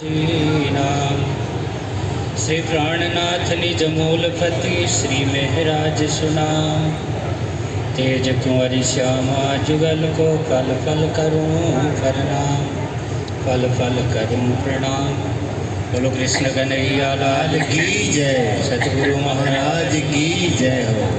नाम श्री प्राणनाथ निज मूलपति श्री महराज सुनाम। तेज कुंवर श्यामा जुगल को पल पल करूं प्रणाम, पल पल करूं प्रणाम। बोलो कृष्ण कन्हैया लाल की जय, सतगुरु महाराज की जय हो।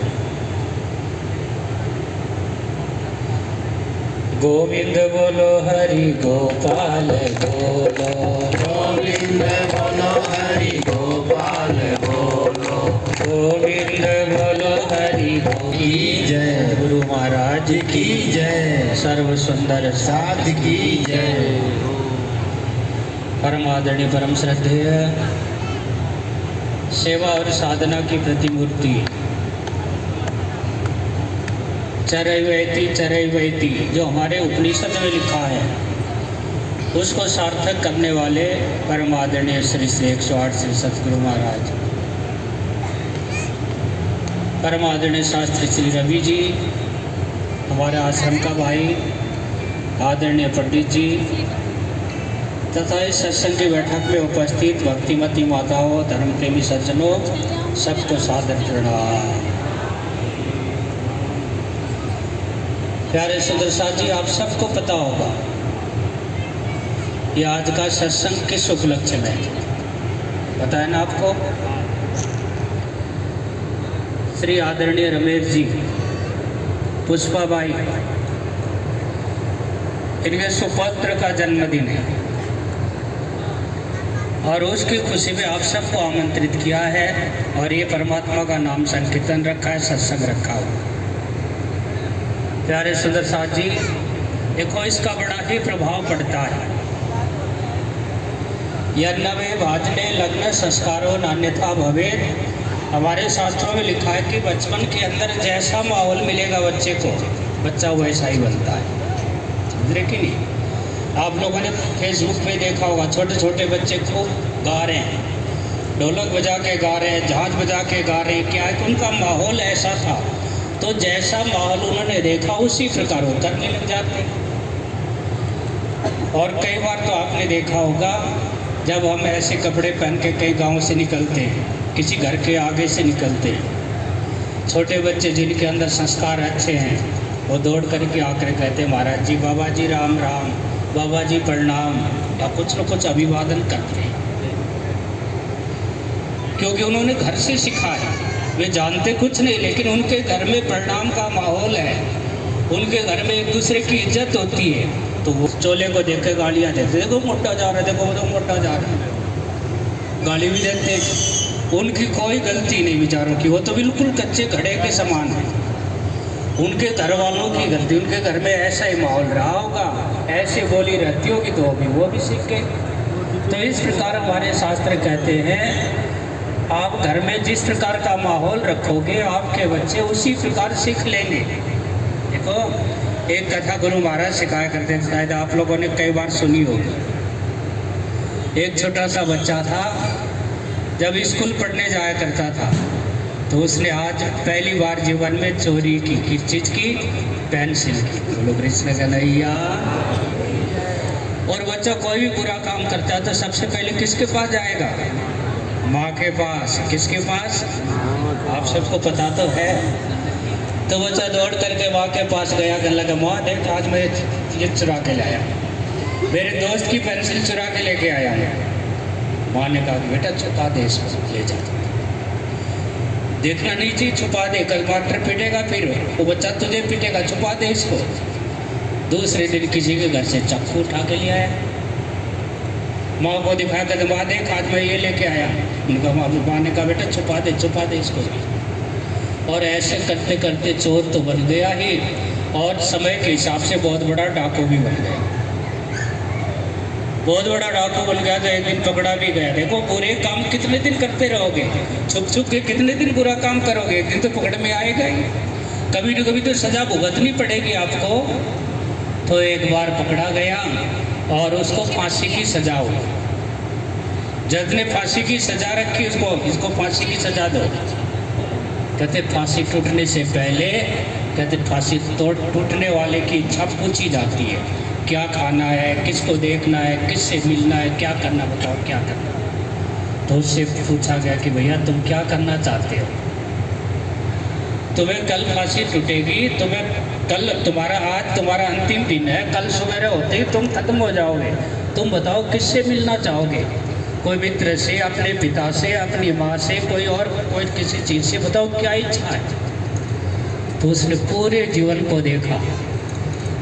गोविंद बोलो हरि गोपाल बोलो, गोविंद बोलो हरि गोपाल बोलो, गोविंद बोलो हरि की जय, गुरु महाराज की जय, सर्व सुंदर साध की जय। परम आदरणीय परम श्रद्धेय सेवा और साधना की प्रतिमूर्ति चरैवैती जो हमारे उपनिषद में लिखा है उसको सार्थक करने वाले परम आदरणीय श्री 108 श्री सतगुरु महाराज, परम आदरणीय शास्त्री श्री रवि जी, हमारे आश्रम का भाई आदरणीय पंडित जी तथा इस सत्संग की बैठक में उपस्थित भक्तिमती माताओं, धर्म प्रेमी सज्जनों, सबको सादर प्रणाम। प्यारे सुंदर साथ जी, आप सबको पता होगा ये आज का सत्संग किस उपलक्ष्य में है, पता है ना आपको? श्री आदरणीय रमेश जी, पुष्पाबाई, इनके सुपुत्र का जन्मदिन है और उसकी खुशी में आप सबको आमंत्रित किया है और ये परमात्मा का नाम संकीर्तन रखा है, सत्संग रखा हुआ। प्यारे सुंदर साथ जी, देखो इसका बड़ा ही प्रभाव पड़ता है। यन्नवे भाजने लग्न संस्कारो नान्यथा भवेत्, हमारे शास्त्रों में लिखा है कि बचपन के अंदर जैसा माहौल मिलेगा बच्चे को, बच्चा वैसा ही बनता है। समझ कि नहीं? आप लोगों ने फेसबुक पे देखा होगा, छोटे छोटे बच्चे खूब गा रहे हैं, ढोलक बजा के गा रहे हैं, झांझ बजा के गा रहे हैं। क्या है कि उनका माहौल ऐसा था, तो जैसा माहौल उन्होंने देखा उसी प्रकार वो करने लग जाते हैं। और कई बार तो आपने देखा होगा, जब हम ऐसे कपड़े पहन के कई गांव से निकलते हैं, किसी घर के आगे से निकलते हैं, छोटे बच्चे जिनके अंदर संस्कार अच्छे हैं वो दौड़ करके आकर कहते हैं महाराज जी, बाबा जी राम राम, बाबा जी प्रणाम, या कुछ न कुछ अभिवादन करते हैं, क्योंकि उन्होंने घर से सीखा है। वे जानते कुछ नहीं, लेकिन उनके घर में प्रणाम का माहौल है, उनके घर में एक दूसरे की इज्जत होती है। तो वो चोले को देख के गालियाँ देते, देखो मोटा जा रहा है, देखो वो तो मोटा जा रहा है, गाली भी देते। उनकी कोई गलती नहीं बेचारों की, वो तो बिल्कुल कच्चे घड़े के समान है। उनके घर वालों की गलती, उनके घर में ऐसा ही माहौल रहा होगा, ऐसे बोली रहती होगी, तो अभी वो भी सीख गए। तो इस प्रकार हमारे शास्त्र कहते हैं, आप घर में जिस प्रकार का माहौल रखोगे आपके बच्चे उसी प्रकार सीख लेंगे। देखो, एक कथा गुरु महाराज सिखाया करते थे, शायद आप लोगों ने कई बार सुनी होगी। एक छोटा सा बच्चा था, जब स्कूल पढ़ने जाया करता था तो उसने आज पहली बार जीवन में चोरी की, किस चीज़ की? पेंसिल की। बोलो कृष्ण कन्हैया। और बच्चा कोई भी बुरा काम करता है तो सबसे पहले किसके पास जाएगा? माँ के पास। किसके पास? आप सबको पता तो है। तो बच्चा दौड़ करके माँ के पास गया, कहने लगा, माँ देख आज मैं ये चुरा के लाया, मेरे दोस्त की पेंसिल चुरा के लेके आया हूँ। माँ ने कहा, बेटा छुपा दे इसको, ले जा। देखना नहीं चाहिए, छुपा दे, कल मास्टर पीटेगा, फिर वो बच्चा तुझे पीटेगा, छुपा दे इसको। दूसरे दिन किसी के घर से चाकू उठा के ले आया, माँ को दिखाया, कहते माँ देख आज मैं ये लेके आया। उनका माँ ने कहा, बेटा छुपा दे इसको। और ऐसे करते करते चोर तो बन गया ही, और समय के हिसाब से बहुत बड़ा डाकू भी बन गया, बहुत बड़ा डाकू बन गया। तो एक दिन पकड़ा भी गया। देखो, बुरे काम कितने दिन करते रहोगे, छुप छुप के कितने दिन बुरा काम करोगे, एक दिन तो पकड़ में आएगा ही, कभी न कभी तो सजा भुगतनी पड़ेगी आपको। तो एक बार पकड़ा गया और उसको फांसी की सजा हुई। जज ने फांसी की सजा रखी, इसको फांसी की सजा दो। कहते फांसी टूटने से पहले, कहते फांसी टूटने वाले की इच्छा पूछी जाती है क्या खाना है, किसको देखना है, किससे मिलना है, क्या करना, बताओ क्या करना। तो उससे पूछा गया कि भैया तुम क्या करना चाहते हो? तुम्हें कल फांसी टूटेगी, तुम्हें कल आज तुम्हारा अंतिम दिन है, कल सवेरे होते ही तुम खत्म हो जाओगे। तुम बताओ किससे मिलना चाहोगे? कोई मित्र से, अपने पिता से, अपनी माँ से, कोई किसी चीज़ से, बताओ क्या इच्छा है? तो उसने पूरे जीवन को देखा।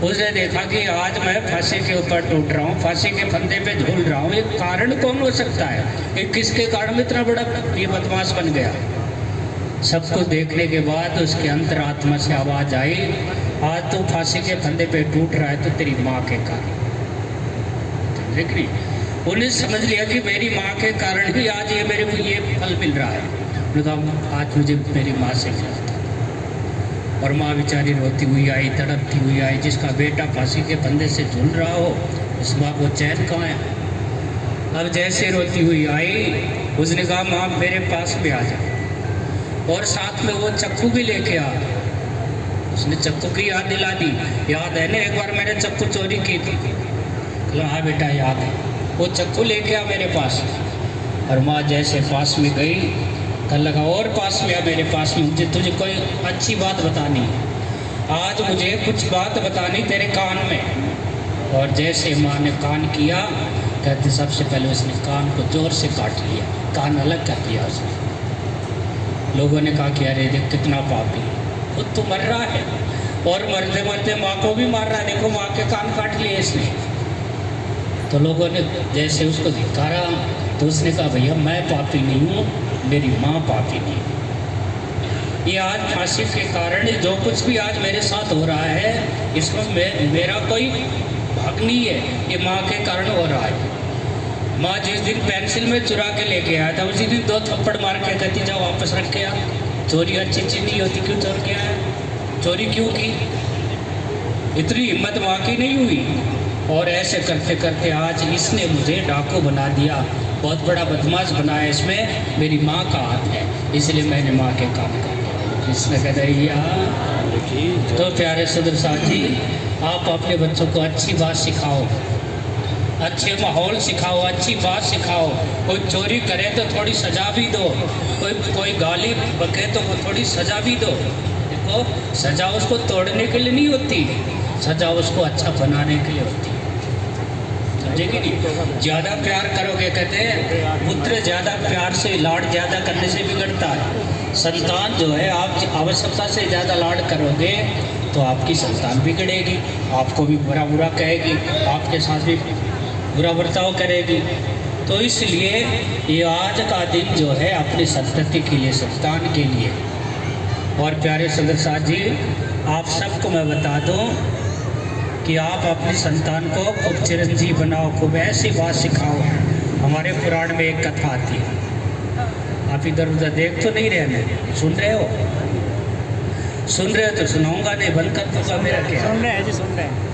उसने देखा कि आज मैं फांसी के ऊपर टूट रहा हूँ, फांसी के फंदे पे झूल रहा हूँ, ये कारण कौन हो सकता है? ये किसके कारण में इतना बड़ा ये बदमाश बन गया? सब कुछ देखने के बाद उसके अंतरात्मा से आवाज़ आई, आज तू फांसी के फंदे पे टूट रहा है तो तेरी माँ के कारण। देखिए, उन्हें समझ लिया कि मेरी माँ के कारण ही आज ये मेरे को ये फल मिल रहा है। उन्होंने कहा आज मुझे मेरी माँ से मिला। और माँ बेचारी रोती हुई आई, तड़पती हुई आई। जिसका बेटा फांसी के फंदे से झूल रहा हो, उस माँ को चैन कहाँ है? अब जैसे रोती हुई आई, उसने कहा माँ मेरे पास में आ जा, और साथ में वो चक्कू भी लेके आ। उसने चक्कू की याद दिला दी। याद है ना, एक बार मैंने चक्कू चोरी की थी। हाँ बेटा याद है। वो चक्कू लेके आ मेरे पास। और माँ जैसे पास में गई, कल लगा और पास में आ मेरे पास में, मुझे तुझे कोई अच्छी बात बतानी है, आज मुझे कुछ बात बतानी तेरे कान में। और जैसे माँ ने कान किया, कहते सबसे पहले उसने कान को जोर से काट लिया, कान अलग कर दिया उसने। लोगों ने कहा कि अरे देख कितना पापी, खुद तो मर रहा है और मरते मरते माँ को भी मार रहा है, देखो माँ के कान काट लिए इसने। तो लोगों ने जैसे उसको धिक्कारा, तो उसने कहा भैया मैं पापी नहीं हूँ, मेरी माँ पापी नहीं है। ये आज फांसी के कारण जो कुछ भी आज मेरे साथ हो रहा है, इसमें मेरा कोई भाग नहीं है, ये माँ के कारण हो रहा है। माँ जिस दिन पेंसिल में चुरा के लेके आया था, उसी दिन 2 थप्पड़ मार के कहती जाओ वापस रख के आ। चोरी अच्छी चीज नहीं होती, क्यों चोर के आया? चोरी क्यों की? इतनी हिम्मत माँ की नहीं हुई। और ऐसे करते करते आज इसने मुझे डाकू बना दिया, बहुत बड़ा बदमाश बनाया, इसमें मेरी माँ का हाथ है, इसलिए मैंने माँ के काम कर दिया। कृष्ण कन्हैया। तो प्यारे सदर साहब जी, आप अपने बच्चों को अच्छी बात सिखाओ, अच्छे माहौल सिखाओ, अच्छी बात सिखाओ। कोई चोरी करे तो थोड़ी सजा भी दो, कोई गाली बके तो थोड़ी सजा भी दो। देखो, सजा उसको तोड़ने के लिए नहीं होती, सजा उसको अच्छा बनाने के लिए होती है, समझेगी नहीं? ज़्यादा प्यार करोगे, कहते हैं पुत्र ज़्यादा प्यार से, लाड ज़्यादा करने से बिगड़ता है। संतान जो है, आप आवश्यकता से ज़्यादा लाड करोगे तो आपकी संतान बिगड़ेगी, आपको भी बुरा बुरा कहेगी, आपके साथ भी बुरा बर्ताव करेगी। तो इसलिए ये आज का दिन जो है अपनी संतति के लिए, संतान के लिए। और प्यारे सदर साहब जी, आप सबको मैं बता दूं कि आप अपनी संतान को खूब चिरंजीव बनाओ, खूब ऐसी बात सिखाओ। हमारे पुराण में एक कथा आती है, आप इधर उधर देख तो नहीं रहे, सुन रहे हो? सुन रहे हो तो सुनाऊंगा, नहीं बंद कर दूंगा मेरा क्या? सुन रहे हैं जी, सुन रहे हैं।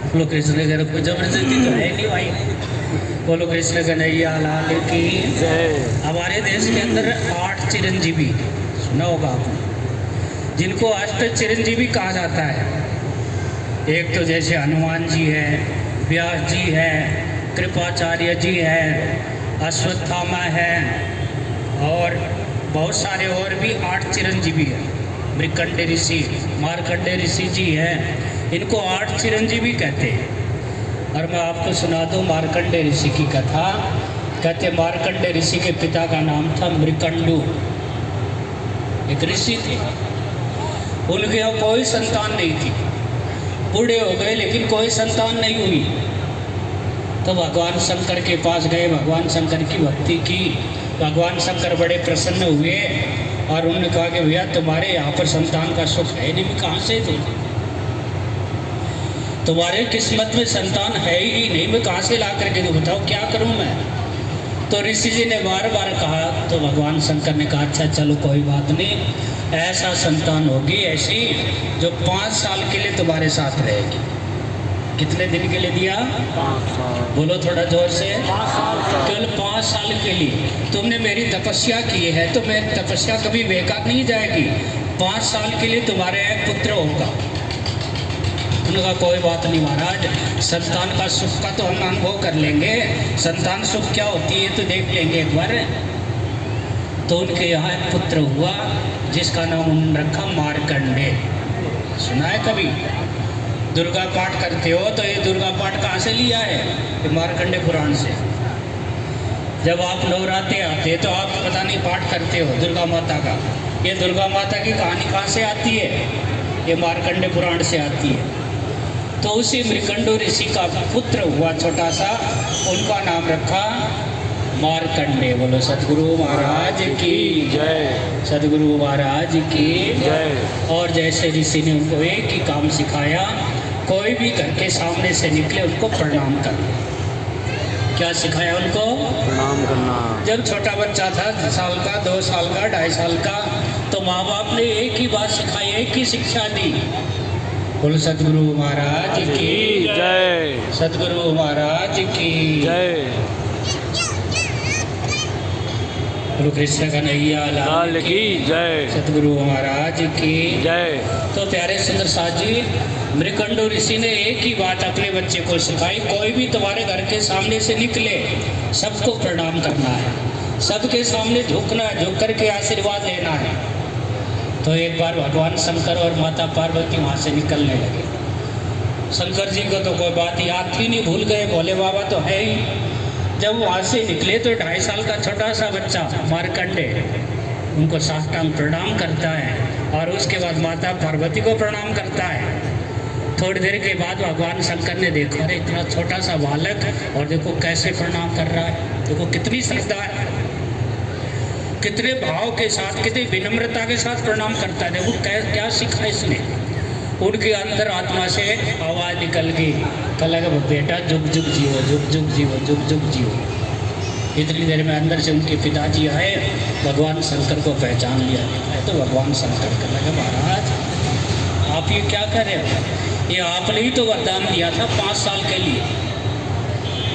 बोलो कृष्ण कन्हैया, कोई जबरदस्ती तो है नहीं भाई। बोलो कृष्ण कन्हैया लाल की जय। हमारे देश के अंदर 8 चिरंजीवी, सुना होगा आपने, जिनको अष्ट चिरंजीवी कहा जाता है। एक तो जैसे हनुमान जी है, व्यास जी है, कृपाचार्य जी है, अश्वत्थामा है, और बहुत सारे और भी 8 चिरंजीवी हैं। मृकंडे ऋषि, मार्कंडे ऋषि जी हैं, इनको 8 चिरंजीवी कहते हैं। और मैं आपको सुना दूँ मार्कंडे ऋषि की कथा। कहते मार्कंडे ऋषि के पिता का नाम था मृकंडू, एक ऋषि थे। उनके यहाँ कोई संतान नहीं थी, बूढ़े हो गए लेकिन कोई संतान नहीं हुई। तो भगवान शंकर के पास गए, भगवान शंकर की भक्ति की। भगवान शंकर बड़े प्रसन्न हुए और उन्होंने कहा कि भैया तुम्हारे यहाँ पर संतान का सुख है नहीं, कहाँ से थे? तुम्हारे किस्मत में संतान है ही नहीं, मैं कहाँ से ला करके दूँ, बताओ क्या करूँ मैं? तो ऋषि जी ने बार बार कहा, तो भगवान शंकर ने कहा अच्छा चलो कोई बात नहीं, ऐसा संतान होगी ऐसी जो 5 साल के लिए तुम्हारे साथ रहेगी। कितने दिन के लिए दिया? 5 साल। बोलो थोड़ा जोर से। 5 साल का। केवल 5 साल के लिए तुमने मेरी तपस्या की है, तो मैं तपस्या कभी बेकार नहीं जाएगी। 5 साल के लिए तुम्हारे पुत्र होगा। उनका कोई बात नहीं महाराज, संतान का सुख का तो हम अनुभव कर लेंगे, संतान सुख क्या होती है तो देख लेंगे एक बार। तो उनके यहाँ एक पुत्र हुआ जिसका नाम उन्होंने रखा मार्कंडे। सुना है कभी? दुर्गा पाठ करते हो तो ये दुर्गा पाठ कहाँ से लिया है? ये मार्कंडे पुराण से। जब आप नवरात्रे आते तो आप पता नहीं पाठ करते हो दुर्गा माता का, ये दुर्गा माता की कहानी कहाँ से आती है? ये मार्कंडे पुराण से आती है। तो उसी मृकंडो ऋषि का पुत्र हुआ छोटा सा, उनका नाम रखा मार्कंडे। बोलो सतगुरु महाराज की जय, सतगुरु महाराज की जय। और जैसे ऋषि ने उनको एक ही काम सिखाया, कोई भी घर के सामने से निकले उनको प्रणाम करना। क्या सिखाया उनको? प्रणाम करना। जब छोटा बच्चा था 1 साल का, 2 साल का, 2.5 साल का, तो माँ बाप ने एक ही बात सिखाई, एक ही शिक्षा दी। बोलो सतगुरु महाराज की जय, सतगुरु महाराज की जय। गुरु कृष्ण कन्हैया लाल की जय, सतगुरु महाराज की जय। तो प्यारे सुंदर साथ जी, मृकंडो ऋषि ने एक ही बात अपने बच्चे को सिखाई, कोई भी तुम्हारे घर के सामने से निकले सबको प्रणाम करना है, सबके सामने झुकना है, झुक करके आशीर्वाद लेना है। तो एक बार भगवान शंकर और माता पार्वती वहाँ से निकलने लगे। शंकर जी को तो कोई बात याद थी नहीं, भूल गए, भोले बाबा तो है ही। जब वहाँ से निकले तो 2.5 साल का छोटा सा बच्चा मार्कंडे उनको साष्टांग प्रणाम करता है और उसके बाद माता पार्वती को प्रणाम करता है। थोड़ी देर के बाद भगवान शंकर ने देखा, अरे इतना छोटा सा बालक और देखो कैसे प्रणाम कर रहा है, देखो कितनी श्रद्धा है, कितने भाव के साथ, कितनी विनम्रता के साथ प्रणाम करता है। देखो क्या सीखा इसने। उनके अंदर आत्मा से आवाज़ निकल गई, कल बेटा जुग जुग जियो, जुग जुग जियो, जुग जुग जियो। इतनी देर में अंदर से उनके पिताजी आए, भगवान शंकर को पहचान लिया। तो भगवान शंकर कहने लगे, महाराज आप ये क्या कर रहे हो? ये आपने ही तो वरदान दिया था 5 साल के लिए।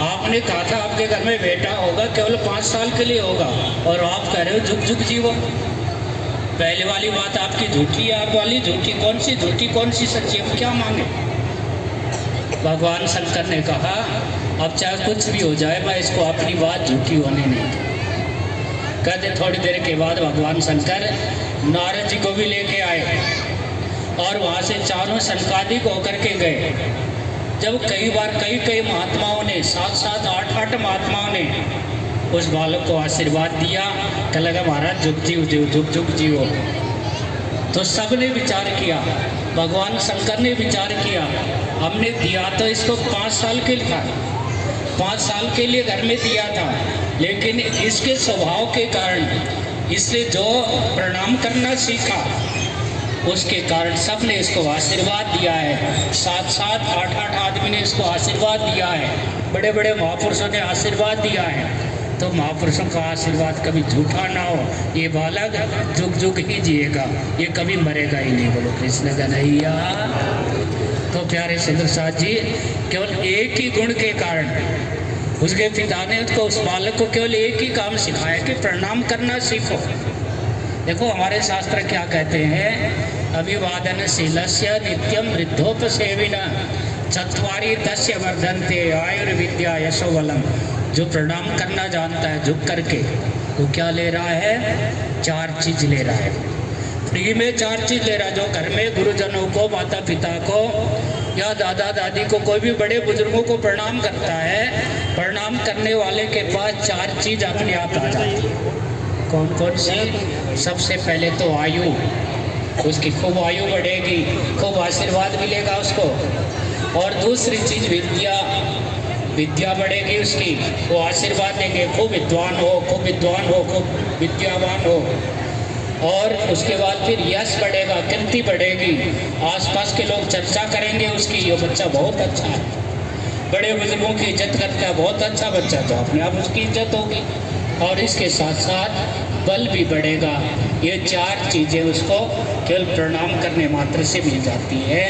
आपने कहा था आपके घर में बेटा होगा, केवल 5 साल के लिए होगा, और आप कह रहे हो जुग जुग जीवो। पहले वाली बात आपकी झूठी है, आप वाली झूठी। कौन सी झूठी, कौन सी सच्ची? हम क्या मांगे? भगवान शंकर ने कहा, अब चाहे कुछ भी हो जाए, मैं इसको अपनी बात झूठी होने नहीं दूँ। कहते थोड़ी देर के बाद भगवान शंकर नारद जी को भी लेके आए और वहाँ से चारों सनकादिक होकर के गए। जब कई बार कई महात्माओं ने, 7-7, 8-8 महात्माओं ने उस बालक को आशीर्वाद दिया, कह लगा महाराज जुग जीव जुग जुग जीवो। तो सबने विचार किया, भगवान शंकर ने विचार किया, हमने दिया तो इसको 5 साल के लिए था, 5 साल के लिए घर में दिया था, लेकिन इसके स्वभाव के कारण, इसने जो प्रणाम करना सीखा उसके कारण सबने इसको आशीर्वाद दिया है। 7-7, 8-8 आदमी ने इसको आशीर्वाद दिया है, बड़े बड़े महापुरुषों ने आशीर्वाद दिया है। तो महापुरुषों का आशीर्वाद कभी झूठा ना हो। ये बालक जुग जुग ही जिएगा, ये कभी मरेगा ही नहीं। बोलो कृष्ण कन्हैया। तो प्यारे सुंदर साथ जी, केवल एक ही गुण के कारण उसके पिता ने उसको, उस बालक को केवल एक ही काम सिखाया कि प्रणाम करना सीखो। देखो हमारे शास्त्र क्या कहते हैं, अभिवादनशीलस्य नित्यम वृद्धोपसेविनः चत्वारि तस्य वर्धन्ते आयुर्विद्या यशोबलम। जो प्रणाम करना जानता है झुक करके, वो क्या ले रहा है? 4 चीज ले रहा है, फ्री में 4 चीज ले रहा है। जो घर में गुरुजनों को, माता पिता को या दादा दादी को, कोई भी बड़े बुजुर्गों को प्रणाम करता है, प्रणाम करने वाले के पास 4 चीज अपने आप आ जाती है। कौन कौन सी? सबसे पहले तो आयु, उसकी खूब आयु बढ़ेगी, खूब आशीर्वाद मिलेगा उसको। और दूसरी चीज विद्या, विद्या बढ़ेगी उसकी, वो आशीर्वाद देंगे, खूब विद्वान हो, खूब विद्वान हो, खूब विद्यावान हो। और उसके बाद फिर यश बढ़ेगा, कीर्ति बढ़ेगी, आसपास के लोग चर्चा करेंगे उसकी, ये बच्चा बहुत अच्छा है, बड़े बुजुर्गों की इज्जत करता है, बहुत अच्छा बच्चा, तो अपने आप उसकी इज्जत होगी। और इसके साथ साथ बल भी बढ़ेगा। ये 4 चीज़ें उसको केवल प्रणाम करने मात्र से मिल जाती है।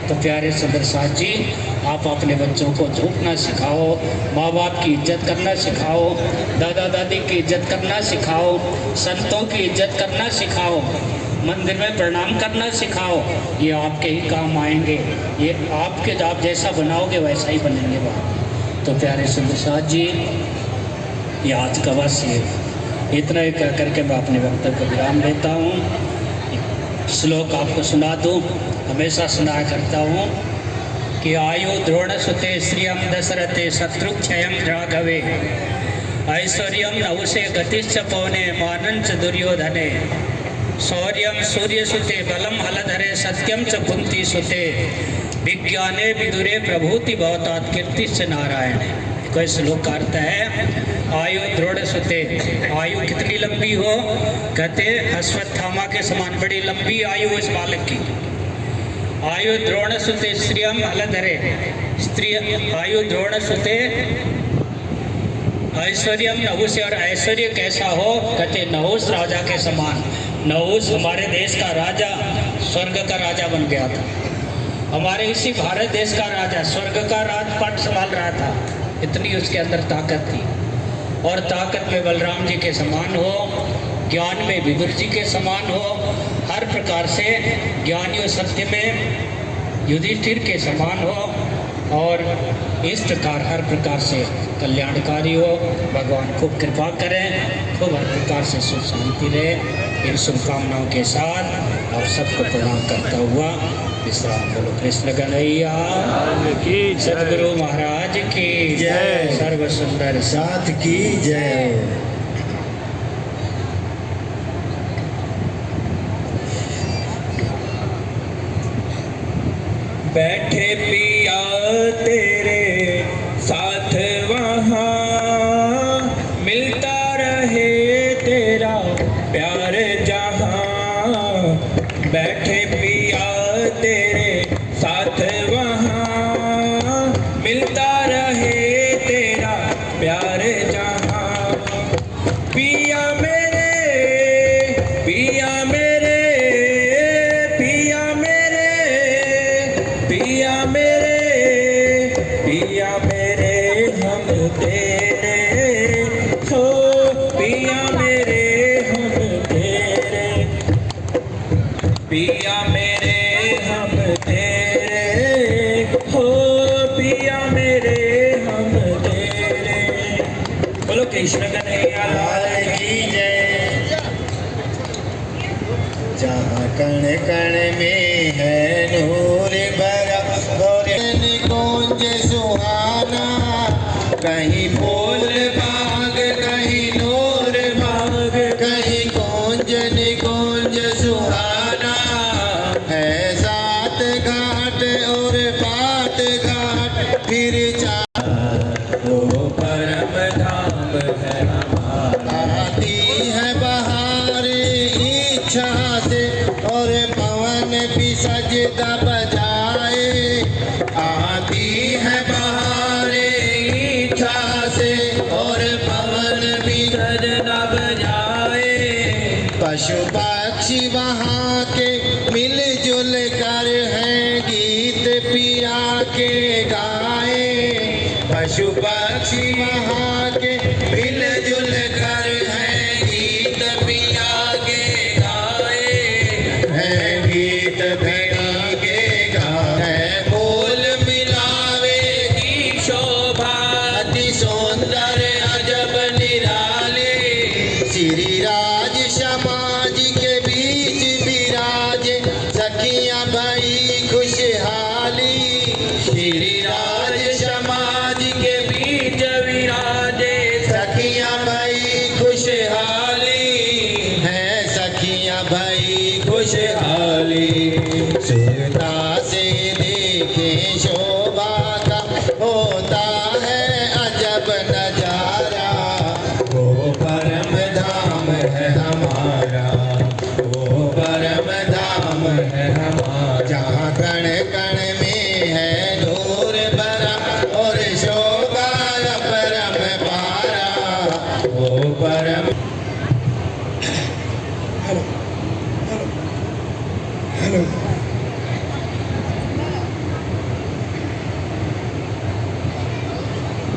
तो प्यारे सुंदर साथ जी, आप अपने बच्चों को झुकना सिखाओ, माँ बाप की इज्जत करना सिखाओ, दादा दादी की इज्जत करना सिखाओ, संतों की इज्जत करना सिखाओ। मंदिर में प्रणाम करना सिखाओ, ये आपके ही काम आएंगे। ये आपके आप जैसा बनाओगे वैसा ही बनेंगे वहाँ। तो प्यारे सुंदर साथ जी, ये आज का बस ये इतना ही कह करके मैं अपने वक्तव्य को विराम लेता हूँ। श्लोक आपको सुना दूँ, हमेशा सुनाया करता हूँ कि आयु द्रोण सुते श्रियम दशरथे शत्रुक्षयम राघवे ऐश्वर्यम नवसे गतिश्च पवने मानंच दुर्योधने शौर्यम सूर्य सुते बलम हलधरे सत्यम च कुंती सुते विज्ञाने विदुरे प्रभूति भवतात कीर्तिश्च नारायण। कोई श्लोक का अर्थ है आयु द्रोण सुते, आयु कितनी लंबी हो, कहते अश्वत्थामा के समान बड़ी लंबी आयु इस बालक की। आयु द्रोण सुते श्रियम हलधरे, स्त्री आयु द्रोण सुते ऐश्वर्यम नहुस, और ऐश्वर्य कैसा हो, कहते नहुस राजा के समान। नहुस हमारे देश का राजा, स्वर्ग का राजा बन गया था। हमारे इसी भारत देश का राजा स्वर्ग का राजपाट संभाल रहा था, इतनी उसके अंदर ताकत थी। और ताकत में बलराम जी के समान हो, ज्ञान में विदुर जी के समान हो, हर प्रकार से ज्ञानियों सत्य में युधिष्ठिर के समान हो, और इस प्रकार हर प्रकार से कल्याणकारी हो। भगवान खूब कृपा करें, खूब हर प्रकार से सुख शांति रहे। इन शुभकामनाओं के साथ आप सबको प्रणाम करता हुआ विश्राम। बोलो कृष्ण कन्हैया की सदगुरु महाराज की जय। सर्व सुंदर साथ की जय। बैठे पिया तेरे साथ वहाँ, मिलता रहे तेरा प्यार जहाँ। बैठे पिया तेरे साथ वहाँ, मिलता रहे तेरा प्यार जहाँ। पिया मेरे, पिया मेरे, पिया मेरे, पिया मेरे, पिया मेरे हम तेरे हो, पिया मेरे हम तेरे, पिया मेरे हम तेरे हो, पिया मेरे हम तेरे। बोलो कृष्ण कन्हैया लाल लाल की जय। जहाँ कण कण में है नूर भरा, और निकुंज सुहाना। कहीं फूल बाग, कहीं नूर बाग, कहीं कुंज निकुंज सुहाना। है सात घाट और पात घाट, फिर वो परम धाम है हमारा। आती है बहार इच्छा से, और पवन भी सजदा बजाए। आती है बहार इच्छा से, और पवन भी सजना बजाए। पशु पक्षी वहाँ के मिलजुल कर हैं गीत पिया के गाए। पशु पक्षी वहाँ के मिलजुल कर हैं गीत पिया के गाए। हैं गीत पिया के गाए। बोल मिलावे की शोभा अति सुंदर अजब निराले। श्री राज समाज के बीच विराजे, सखियां भई खुशहाली। श्री राज समाज के बीच विराजे, सखियां भई खुशहाली। है सखियां भई खुशहाली। सुरता से देखे शोभा का होता है अजब नजारा। वो परम धाम है हमारा, वो परम धाम है हमारा। जहाँ कण कण में है नूर भरा, और शोभा परम पारा। वो परम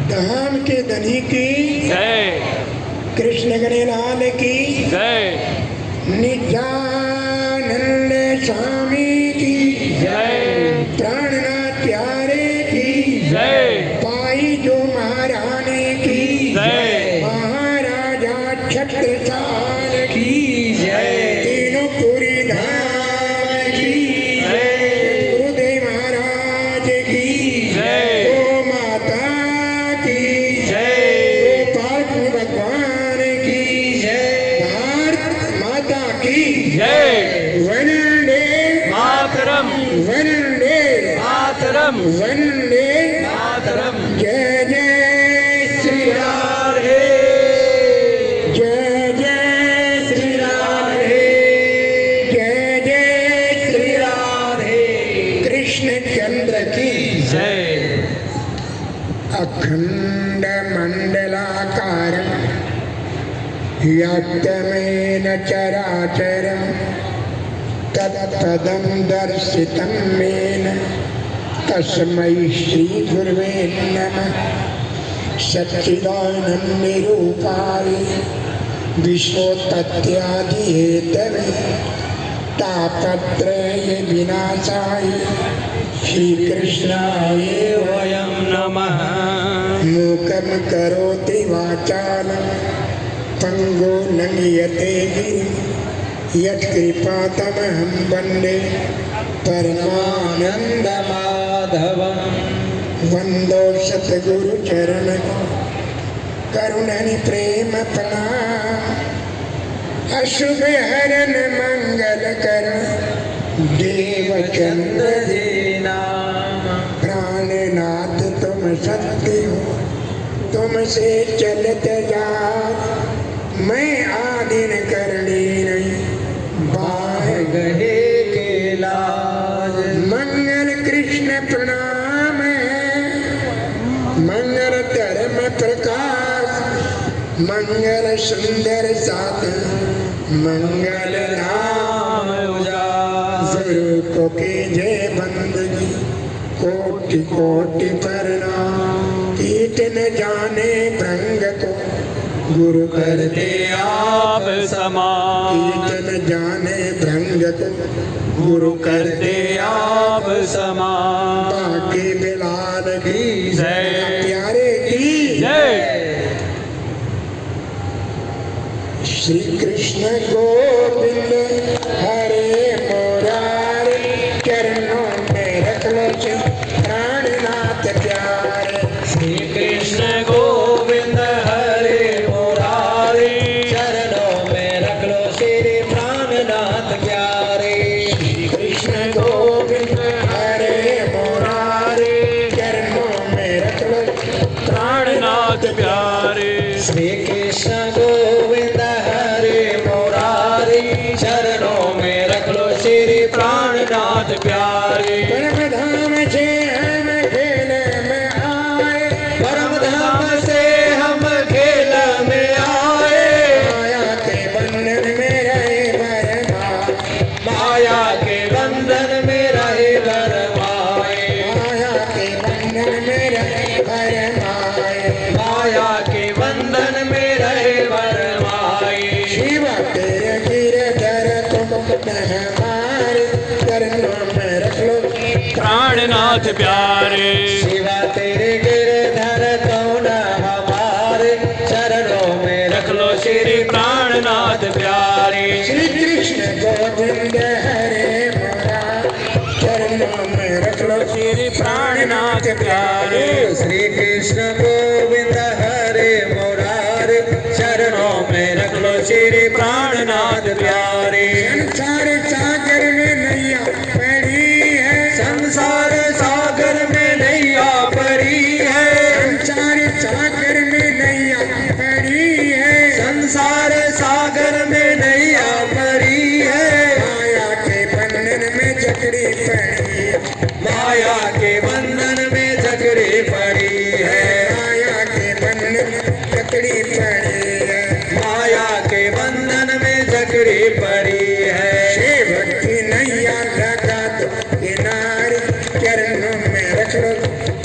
धाम के धनी की जय। कृष्ण गणेलाल की जय। निजान छत्रसाल की जय। तीनों पुरी धाम की जय। गुरुदेव महाराज की जय। गो माता की जय। गोपाल भगवान की भारत माता की जय। वंदे मातरम। वंदे मातरम। वंदे मातरम। जय जय श्री राम जय जय श्री राम जय जय श्री राम कृष्ण चंद्र की जय। अखंड मंडलाकार व्याप्तमेन चराचरं तत्पदं दर्शितं मेन तस्मै श्री गुरुवे नमः सच्चिदानन्दरूपाय विश्वोत्पत्त्यादिहेतवे तापत्रय विनाशाय श्रीकृष्णाय वयं नमः। मूकं करोति वाचालं पंगो लंघयते गिरिं यत्कृपातमहं वन्दे परमानन्दमाधवं वन्दो सद्गुरुचरण करुणनि प्रेम प्रणाम अशुभ हरन मंगल कर देवचंद्र प्राणनाथ तुम सत्य हो तुमसे चलत जा मैं आदिन करनी नहीं बाह गहे के लाज मंगल कृष्ण प्रणाम मंगल धर्म प्रकाश मंगल सुंदर साधन मंगल नाम गुरु को कीजे बंदगी कोटि कोटि प्रणाम कीट न जाने भ्रंग को गुरु कर दे आप समान। कीट न जाने भ्रंग को गुरु कर दे आप समान। बाकी बिलाल की जय। प्यारे की जय। श्री कृष्ण गोविंद हरे मुरारे चरणों में रख लो प्राणनाथ प्यारे श्री कृष्ण गोविंद हरे मुरारी चरणों में रख लो श्री प्राणनाथ प्यारे। श्री कृष्ण गोविंद हरे मुरारे चरणों में रख लो प्राणनाथ प्यारे। श्री कृष्ण गोविंद हरे मुरारी चरणों में रख लो श्री प्राणनाथ प्यारे। परम धाम से हम खेल में आए परम धाम से हम खेल में आए माया के बंधन में रहे बरमा माया के बंधन में रहे बरमाए माया के बंधन में रहे बरमाए माया के बंधन में रहे बरमाए। शिव तेरे गिरधर तुम हमारे चरणों में रख लो प्राणनाथ प्यारे। शिवा तेरे गिरधर कौन हमारे चरणों में रख लो श्री प्राणनाथ प्यारे। श्री कृष्ण गोविंद हरे मोरा चरणों में रख लो श्री प्राणनाथ प्यारे श्री कृष्ण गोविंद हरे मुरारे चरणों में रख लो श्री प्राणनाथ प्यारे। संसार सागर में नैया पड़ी है संसार सागर में नैया पड़ी है संसार सागर में नैया पड़ी है संसार सागर में नैया पड़ी है माया के बंधन में जकड़ी पड़ी माया के बंधन में जकड़ी पड़ी है माया के बंधन में जकड़ी पड़ी है माया के बंधन में जकड़ी पड़ी है। सेवक की नैया लगा दो किनारे चरणों में रख लो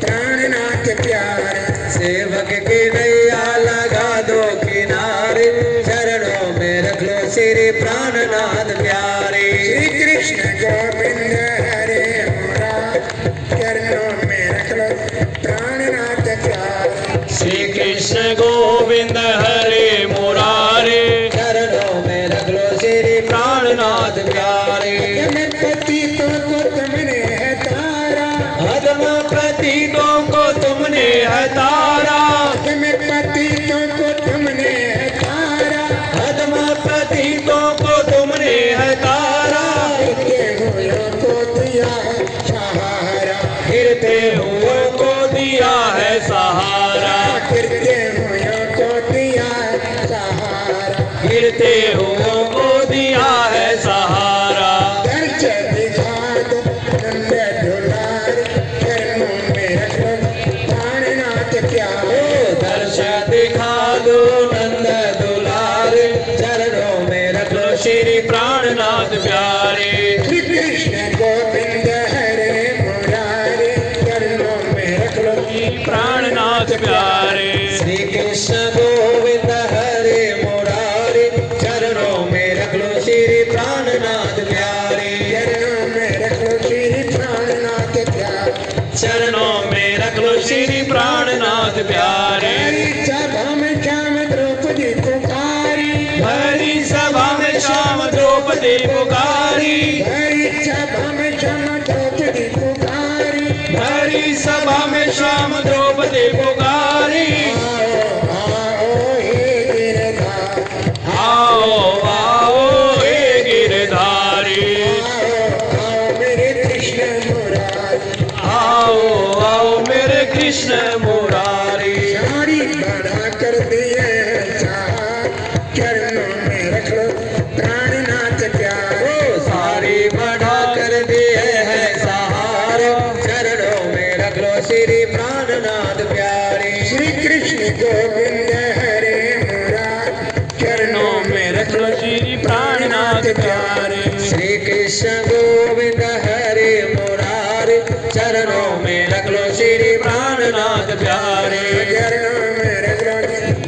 प्राणनाथ प्यारे सेवक की नैया लगा दो किनारे चरणों में रख लो श्री प्राणनाथ प्यारे। श्री कृष्ण गोविंद हरे मोरा चरणों में रख लो प्राणनाथ प्यारे श्री कृष्ण गोविंद हरे मुरारे गिरते हुओं को दिया है सहारा। दर्श दिखा दो नंद दुलारे, चरणों में रख लो प्राणनाथ प्यारे। दर्श दिखा दो नंद दुलारे, चरणों में रख लो श्री प्राणनाथ प्यारे। श्री कृष्ण गोविंद हरे मुरारे, चरणों में रख लो प्राणनाथ प्यारे। श्री कृष्ण गोविंद हरे मुरारे, चरणों में रख लो श्री प्राणनाथ प्यारे। चरणों में रख लो श्री प्राणनाथ प्यारे। चरणों में रख लो श्री प्राणनाथ प्यारे। हरि सभा में श्याम द्रौपदी पुकारी, हरि सभा में श्याम द्रौपदी पुकारी। हरि सभा में श्याम द्रौपदी पुकारी। हरि सभा में श्याम द्रौपदी पुकारी। आओ आओ हे गिरधारी, आओ आओ हे गिरधारी। आओ मेरे कृष्ण मुरारी। आओ आओ मेरे कृष्ण मुरारी। साड़ी बढ़ा कर दिए हैं साहब, चरणों में रख लो प्राणनाथ प्यारे। सारी बढ़ा कर दिए है सहारा, चरणों में रख लो श्री प्राणनाथ प्यारे। श्री कृष्ण गोविंद हरे मुरारी, चरणों में रख लो श्री प्राणनाथ प्यारे। श्री कृष्ण गोविंद हरे मुरारे, चरणों में रख लो श्री प्राणनाथ प्यारे। चरणों में रख लो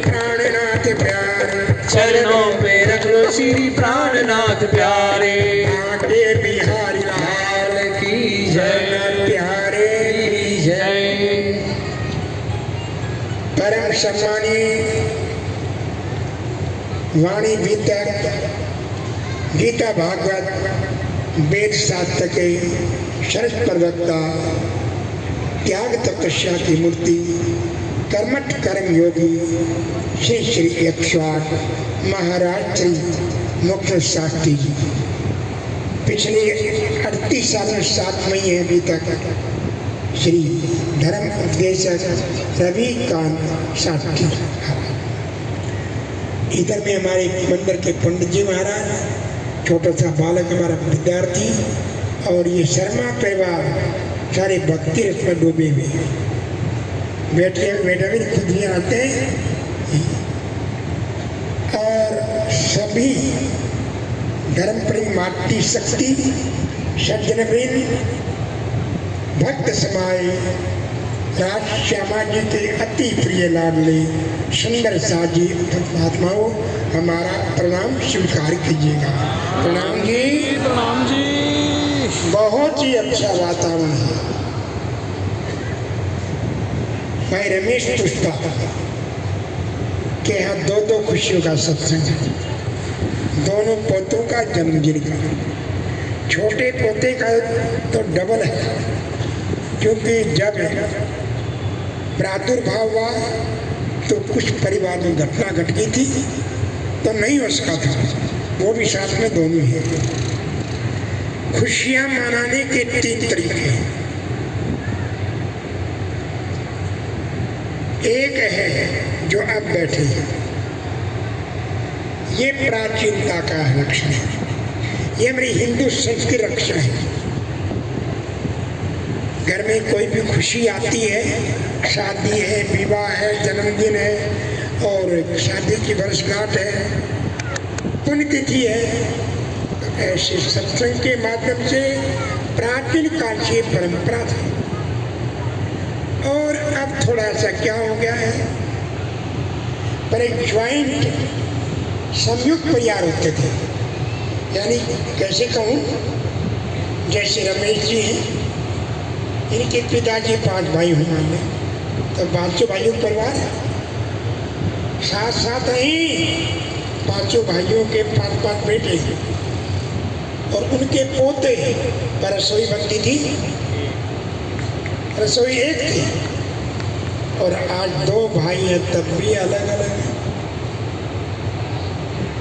प्राणनाथ प्यारे। चरणों में रख लो श्री प्राणनाथ प्यारे। आगे बिहारी लाल की जय प्यारे की जय। परम सम्मानी वाणी वितक गीता भागवत वेद शास्त्र के शरद प्रवक्ता, त्याग तपस्या की मूर्ति, कर्मठ कर्म योगी श्री श्री 108 महाराज श्री मुख्य शास्त्री जी पिछले 38 साल में 7 महीने अभी तक श्री धर्म उपदेशक रविकांत शास्त्री। इधर में हमारे मंदिर के पंडित जी महाराज, छोटा सा बालक हमारा विद्यार्थी, और ये शर्मा परिवार सारे भक्ति रस में डूबे हुए हैं। बैठे भी खुद ही आते हैं, और सभी धर्म प्रेमी मातृ शक्ति सज्जनवृंद भक्त समाज राज श्यामा जी के अति प्रिय लाडले सुंदर साजी महात्माओं, हमारा प्रणाम स्वीकार कीजिएगा। प्रणाम जी। प्रणाम जी। बहुत ही अच्छा वातावरण है। मैं रमेश पुष्पा के यहाँ दो खुशियों का सत्संग है। दोनों पोतों का जन्मदिन का, छोटे पोते का तो डबल है, क्योंकि जब प्रादुर्भाव हुआ तो कुछ परिवार में घटना घट गई थी तो नहीं हो सका था, वो भी साथ में दोनों हैं। खुशियां मनाने के 3 तरीके हैं। एक है जो अब बैठे हैं, ये प्राचीनता का लक्षण है, ये हमारी हिंदू संस्कृति रक्षा है। घर में कोई भी खुशी आती है, शादी है, विवाह है, जन्मदिन है, और शादी की वर्षगांठ है, पुण्यतिथि है, ऐसे सत्संग के माध्यम से प्राचीन काल से परंपरा थी। और अब थोड़ा सा क्या हो गया है, पर एक ज्वाइंट संयुक्त परिवार होते थे। यानी कैसे कहूँ, जैसे रमेश जी हैं, इनके पिताजी 5 भाई हुए, तो 5 भाइयों का परिवार साथ साथ नहीं, 5 भाइयों के 5 बेटे और उनके पोते पर रसोई बनती थी, रसोई एक थी। और आज 2 भाई हैं तब भी अलग अलग।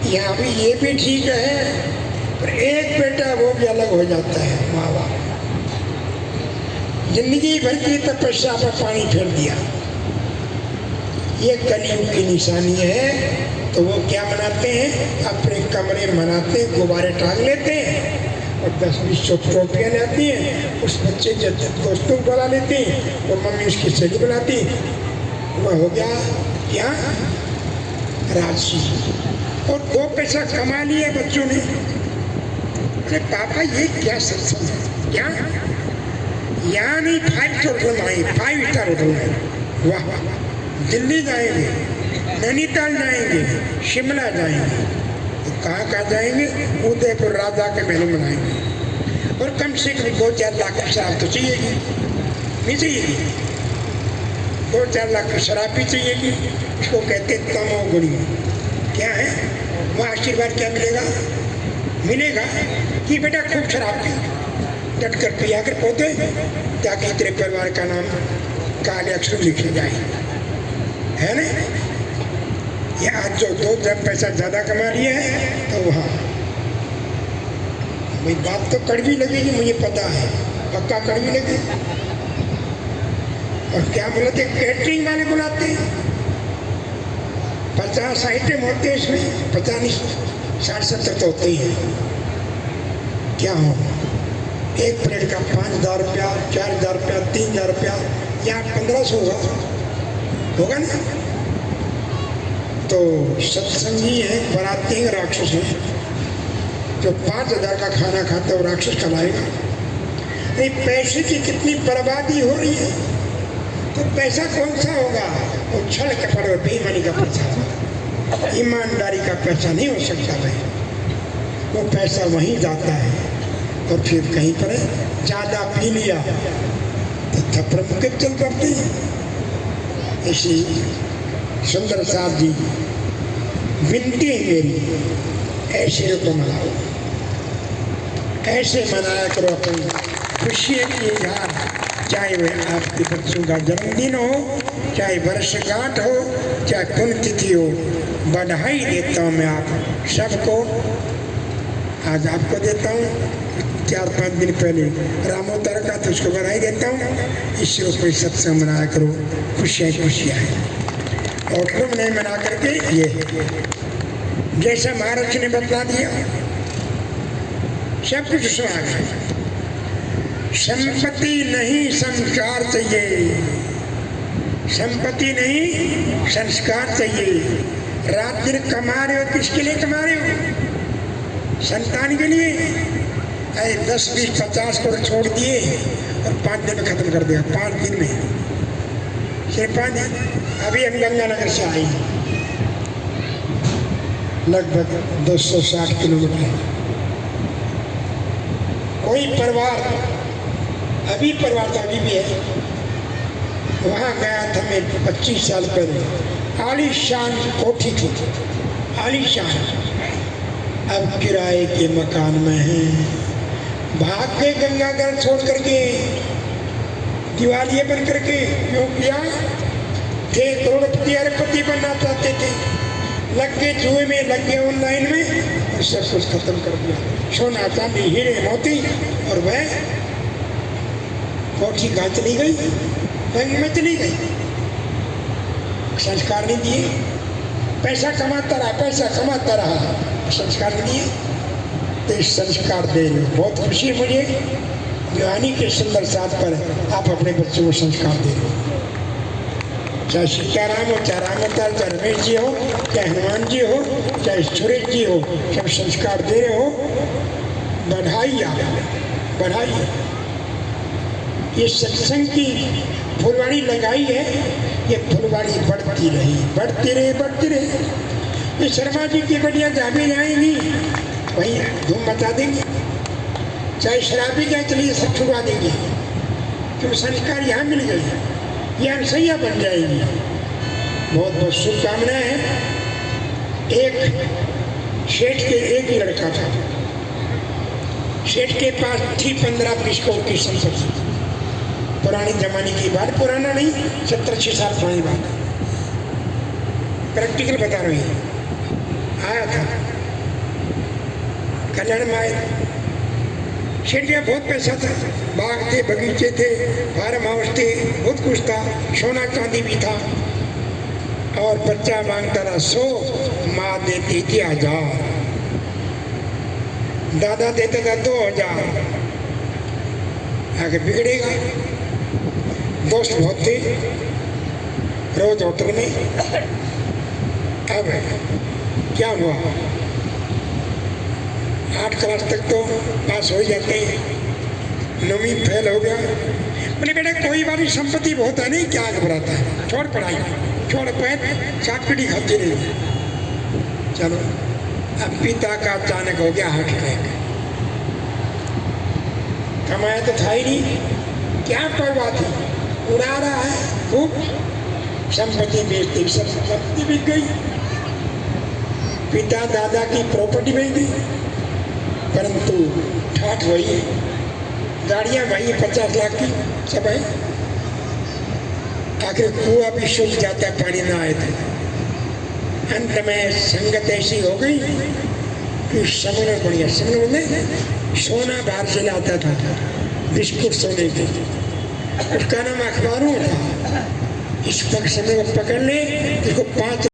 यहाँ भी ये भी ठीक है, पर एक बेटा वो भी अलग हो जाता है। माँ बाप जिंदगी भर की तपस्या पर पानी फेर दिया। ये कलयुग की निशानी है। तो वो क्या मनाते हैं, अपने कमरे मनाते हैं, गुब्बारे टांग लेते हैं और 10-20 टोपियाँ लाती हैं, उस बच्चे के दोस्तों को बुला लेते हैं, और मम्मी उसकी सहेली बुलाती है, वह हो गया क्या, राशि। और 2 पैसा कमा लिया बच्चों ने। अरे पापा ये क्या सत्संग है, क्या यहाँ नहीं 5 स्टार होटल आए, 5 स्टार होटल है, वाह, दिल्ली जाएंगे, नैनीताल जाएंगे, शिमला जाएंगे, तो कहाँ जाएंगे, उदयपुर राजा के महल बनाएंगे, और कम से कम 2-4 लाख की शराब तो चाहिएगी, नहीं चाहिएगी, 2-4 लाख की शराब भी चाहिएगी। उसको कहते तमोगुणी। क्या है वह आशीर्वाद, क्या मिलेगा, मिलेगा कि बेटा खूब शराब पी, डट कर पिया कर पोते, ताकि तेरे परिवार का नाम काले अक्षर लिखे जाए, है ना। ये आज जो 2 पैसा ज़्यादा कमा लिया है तो वहाँ भाई बात तो कड़वी लगेगी, मुझे पता है, पक्का कड़वी लगेगी। और क्या बोलते, कैटरिंग वाले बुलाते हैं, 50 आइटम होते हैं इसमें, 50 नहीं 60-70 तो होते ही हैं। क्या हो, एक प्लेट का 5,000 रुपया, 4,000 रुपया, 3,000 रुपया, या 1,500 होगा ना। तो सत्संगी है, बराती हैं, राक्षस हैं। जो 5,000 का खाना खाता है वो राक्षस कहलाएगा। नहीं, पैसे की कितनी बर्बादी हो रही है, तो पैसा कौन सा होगा, वो छल कपड़ और बेईमानी का पैसा, ईमानदारी का पैसा नहीं हो सकता भाई। वो पैसा वहीं जाता है, और फिर कहीं पर ज़्यादा पी लिया तो थप्पड़ मुक्के चल पड़ते हैं। इसी सुंदर साहब जी विनती है मेरी, ऐसे को मनाओ, ऐसे मनाया करो अपनी खुशी की इजहार, चाहे वह आपके बच्चों का जन्मदिन हो, चाहे वर्षगांठ हो, चाहे पुण्यतिथि हो। बधाई देता हूँ मैं आप सबको। आज आपको देता हूँ, 4-5 दिन पहले रामोत्तर का, तो उसको बधाई देता हूँ। इस रूप सत्संग मनाया करो, खुशियाँ खुशियाँ हैं। और तुम नहीं मना करके ये जैसा महाराज ने बतला दिया, सब कुछ सुना गया। संपत्ति नहीं संस्कार चाहिए, संपत्ति नहीं संस्कार चाहिए। रात दिन कमा रहे हो, किसके लिए कमा रहे हो, संतान के लिए। अरे 10, 20, 50 करोड़ छोड़ दिए और 5 दिन में खत्म कर दिया, 5 दिन में, सिर्फ 5 दिन। अभी हम गंगानगर से आए, लगभग 260 किलोमीटर। कोई परिवार, अभी परिवार तो अभी भी है, वहाँ गया था मैं 25 साल पहले। आलीशान कोठी थी, आलीशान, अब किराए के मकान में है। भाग के गंगानगर छोड़ करके, दिवालिये बन करके, क्यों किया, थे करोड़पति अरबपति बनना चाहते थे, लग गए जुए में, लग गए ऑनलाइन में, और सब कुछ खत्म कर दिया। सोना चांदी हीरे मोती, और वह कोठी कहाँ चली गई, बैंक में चली गई। संस्कार नहीं दिए, पैसा कमाता रहा, पैसा कमाता रहा, संस्कार नहीं दिए। तो इस संस्कार दे रहे, बहुत खुशी है मुझे, ज्ञानी के सुंदर साथ पर आप अपने बच्चों को संस्कार दे रहे हो। चाहे सीताराम हो, चाहे रामोत्तर, चाहे रमेश जी हो, चाहे हनुमान जी हो, चाहे सुरेश जी हो, सब संस्कार दे रहे हो। बढ़ाइए, बढ़ाइए। ये सत्संग की फुलवाड़ी लगाई है, ये फुलवाड़ी बढ़ती रही, बढ़ती रहे, बढ़ती रहे। ये शर्मा जी की बढ़िया जहाँ भी जाएंगी वही धूम मचा देंगे, चाहे शराबी जाए चलिए सब छुड़वा देंगे, क्यों संस्कार यहाँ मिल गई, यहाँ सैया बन जाएगी। बहुत बहुत शुभकामनाएं हैं। एक सेठ के एक ही लड़का था, सेठ के पास थी 15-20 करोड़ की संपत्ति। पुराने जमाने की बात, पुराना नहीं, 70-80 साल पुरानी बात, प्रैक्टिकल बता रहे हैं। आया था कल्याण में, आए सेठ में बहुत पैसा था, बाग थे, बगीचे थे, फार्म हाउस थे, बहुत कुछ था, सोना चांदी भी था। और बच्चा मांगता रहा 100, माँ देती थी 1000, दादा देता था 2000। आगे बिगड़ेगा। दोस्त बहुत थे, रोज होटल में। अब क्या हुआ, 8 क्लास तक तो पास हो जाते हैं, 9वीं फेल हो गया। बोले बेटा कोई बारी संपत्ति बहुत है नहीं, क्या घबराता है, छोड़ पढ़ाई, छोड़ पैर, चाट पीटी खाती रही। चलो, अब पिता का अचानक हो गया हार्ट अटैक। कमाया तो था ही नहीं, क्या कोई बात नहीं, उड़ा रहा है खूब, संपत्ति बेचती, संपत्ति बिक गई, पिता दादा की प्रॉपर्टी बेच दी। परंतु ठाठ वही, गाड़ियां वही 50 लाख की सब है। आखिर कुआं भी सूख जाता, पानी ना आए थे। अंत में संगत ऐसी हो गई कि समन बढ़िया, समन में सोना बाहर से लाता था, बिस्कुट सोने के, उसका नाम अखबारों था। इस पक्ष में पकड़ ले, इसको 5